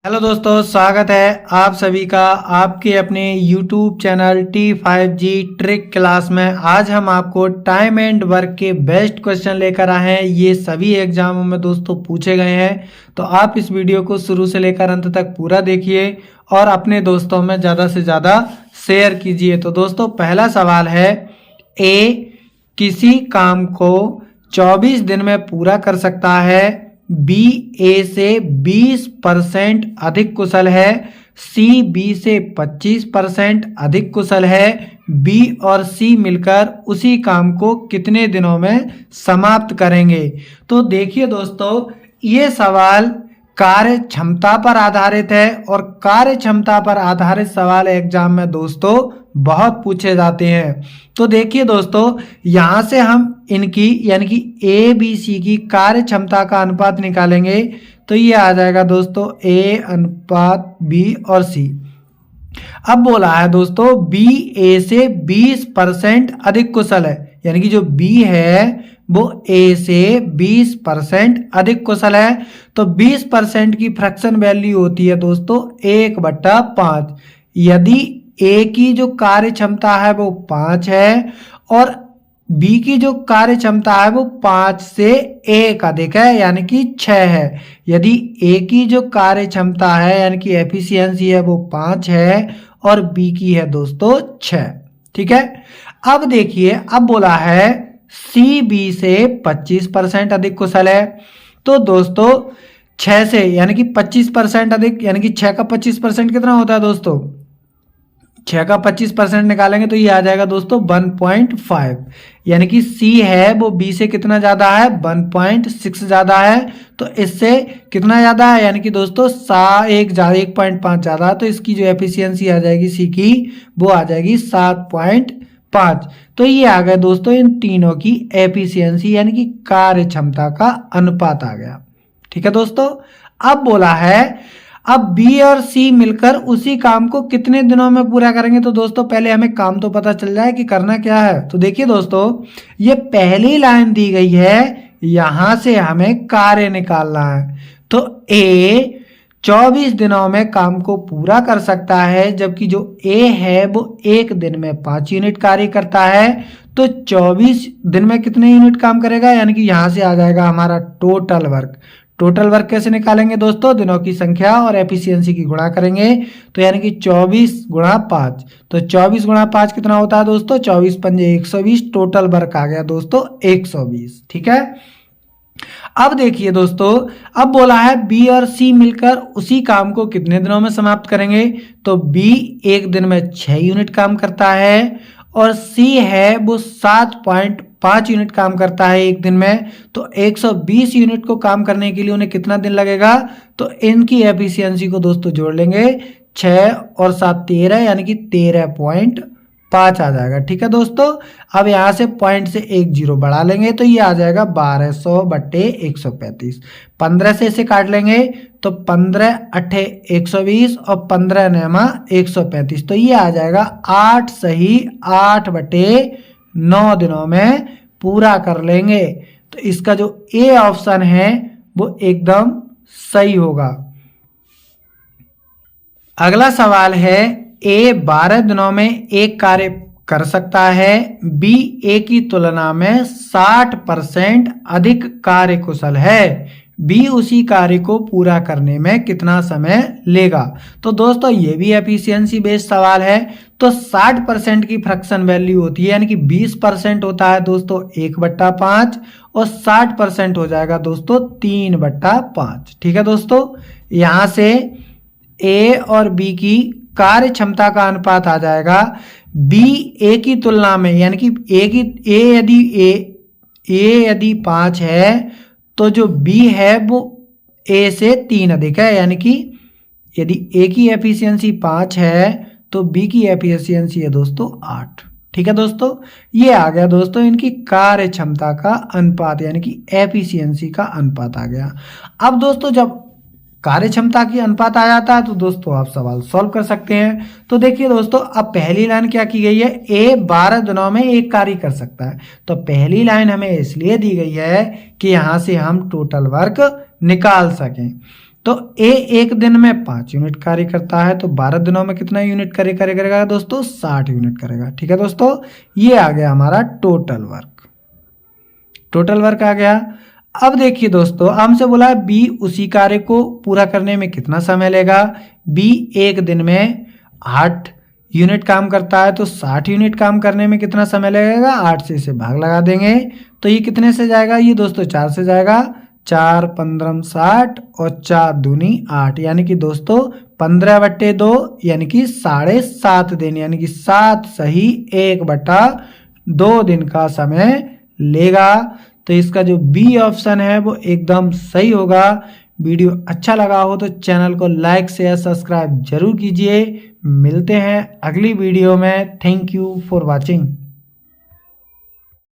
Hello दोस्तों, स्वागत है आप सभी का आपके अपने YouTube channel T5G trick class में। आज हम आपको टाइम एंड वर्क के बेस्ट क्वेश्चन लेकर आए हैं। ये सभी एग्जामों में दोस्तों पूछे गए हैं, तो आप इस वीडियो को शुरू से लेकर अंत तक पूरा देखिए और अपने दोस्तों में ज़्यादा से ज़्यादा शेयर कीजिए। तो दोस्तों पहला सवाल है, ए किसी काम को 24 दिन में पूरा कर सकता है, बी ए से 20% अधिक कुशल है, सी बी से 25% अधिक कुशल है, बी और सी मिलकर उसी काम को कितने दिनों में समाप्त करेंगे। तो देखिए दोस्तों, ये सवाल कार्य क्षमता पर आधारित है और कार्य क्षमता पर आधारित सवाल एग्जाम में दोस्तों बहुत पूछे जाते हैं। तो देखिए दोस्तों, यहाँ से हम इनकी यानी कि ए बी सी की कार्य क्षमता का अनुपात निकालेंगे तो ये आ जाएगा दोस्तों ए अनुपात बी और सी। अब बोला है दोस्तों बी ए से 20% अधिक कुशल है, यानी कि जो बी है वो ए से 20% अधिक कुशल है। तो 20% की फ्रैक्शन वैल्यू होती है दोस्तों 1/5। यदि ए की जो कार्य क्षमता है वो 5 है और बी की जो कार्य क्षमता है वो 5 से 1 अधिक है, यानी कि 6 है। यदि ए की जो कार्य क्षमता है यानी कि एफिशिएंसी है वो 5 है और बी की है दोस्तों 6। ठीक है। अब देखिए, अब बोला है सी बी से 25% अधिक कुशल है। तो दोस्तों 6 से यानी कि 25% अधिक, यानी कि 6 का 25% कितना होता है दोस्तों? 6 का 25% निकालेंगे तो ये आ जाएगा दोस्तों 1.5, यानी कि सी है वो बी से कितना ज्यादा है? 1.6 ज्यादा है। तो इससे कितना ज्यादा है, यानी कि दोस्तों 1.5 ज्यादा है। तो इसकी जो एफिशिएंसी आ जाएगी सी की वो आ जाएगी 7.5। तो ये आ गया दोस्तों इन तीनों की एफिशिएंसी यानी कि कार्य क्षमता का अनुपात आ गया। ठीक है दोस्तों। अब बोला है अब बी और सी मिलकर उसी काम को कितने दिनों में पूरा करेंगे। तो दोस्तों पहले हमें काम तो पता चल जाए कि करना क्या है। तो देखिए दोस्तों, ये पहली लाइन दी गई है, यहां से हमें कार्य निकालना है। तो ए 24 दिनों में काम को पूरा कर सकता है, जबकि जो ए है वो एक दिन में 5 यूनिट कार्य करता है। तो 24 दिन में कितने यूनिट काम करेगा, यानी कि यहां से आ जाएगा हमारा टोटल वर्क। टोटल वर्क कैसे निकालेंगे दोस्तों? दिनों की संख्या और एफिशिएंसी की गुणा करेंगे। तो यानी कि 24 गुणा 5। तो 24 गुणा 5 कितना होता है दोस्तों? 24 पंजे 120। टोटल वर्क आ गया दोस्तों 120। ठीक है। अब देखिए दोस्तों, अब बोला है बी और सी मिलकर उसी काम को कितने दिनों में समाप्त करेंगे। तो बी एक दिन में 6 यूनिट काम करता है और सी है वो 7.5 यूनिट काम करता है एक दिन में। तो 120 यूनिट को काम करने के लिए उन्हें कितना दिन लगेगा? तो इनकी एफिशिएंसी को दोस्तों जोड़ लेंगे, 6 और 7 13, यानी कि 13.5 आ जाएगा। ठीक है दोस्तों। अब यहाँ से पॉइंट से एक जीरो बढ़ा लेंगे तो ये आ जाएगा 1200/135। 15 से इसे काट लेंगे तो 15 अट्ठे 120 और 15 नेमा 135। तो ये आ जाएगा 8 सही 8/9 दिनों में पूरा कर लेंगे। तो इसका जो ए ऑप्शन है वो एकदम सही होगा। अगला सवाल है, ए 12 दिनों में एक कार्य कर सकता है, बी ए की तुलना में 60% अधिक कार्य कुशल है, बी उसी कार्य को पूरा करने में कितना समय लेगा। तो दोस्तों ये भी एफिशिएंसी बेस्ड सवाल है। तो 60% की फ्रैक्शन वैल्यू होती है, यानी कि 20% होता है दोस्तों 1/5 और 60% हो जाएगा दोस्तों 3/5। ठीक है दोस्तों। यहां से ए और बी की कार्य क्षमता का अनुपात आ जाएगा बी ए की तुलना में, यानी कि ए यदि 5 है तो जो बी है वो ए से 3 अधिक है, यानी कि यदि ए की एफिशिएंसी 5 है तो बी की एफिशिएंसी है दोस्तों 8। ठीक है दोस्तों। ये आ गया दोस्तों इनकी कार्य क्षमता का अनुपात, यानी कि एफिशिएंसी का अनुपात आ गया। अब दोस्तों जब कार्य क्षमता की अनुपात आ जाता है तो दोस्तों आप सवाल सॉल्व कर सकते हैं। तो देखिए दोस्तों, अब पहली लाइन क्या की गई है, ए 12 दिनों में एक कार्य कर सकता है। तो पहली लाइन हमें इसलिए दी गई है कि यहां से हम टोटल वर्क निकाल सकें। तो ए एक दिन में 5 यूनिट कार्य करता है, तो 12 दिनों में कितना यूनिट कार्य करेगा दोस्तों? 60 यूनिट करेगा। ठीक है दोस्तों, ये आ गया हमारा टोटल वर्क। टोटल वर्क आ गया। अब देखिए दोस्तों, हमसे बोला है बी उसी कार्य को पूरा करने में कितना समय लेगा। बी एक दिन में 8 यूनिट काम करता है, तो 60 यूनिट काम करने में कितना समय लगेगा? 8 से इसे भाग लगा देंगे, तो ये कितने से जाएगा? ये दोस्तों 4 से जाएगा। 4 15 60 और 4 दूनी 8, यानी कि दोस्तों 15/2 यानी कि 7.5 दिन, यानी कि 7 सही 1/2 दिन का समय लेगा। तो इसका जो बी ऑप्शन है वो एकदम सही होगा। वीडियो अच्छा लगा हो तो चैनल को लाइक शेयर सब्सक्राइब जरूर कीजिए। मिलते हैं अगली वीडियो में। Thank you for watching.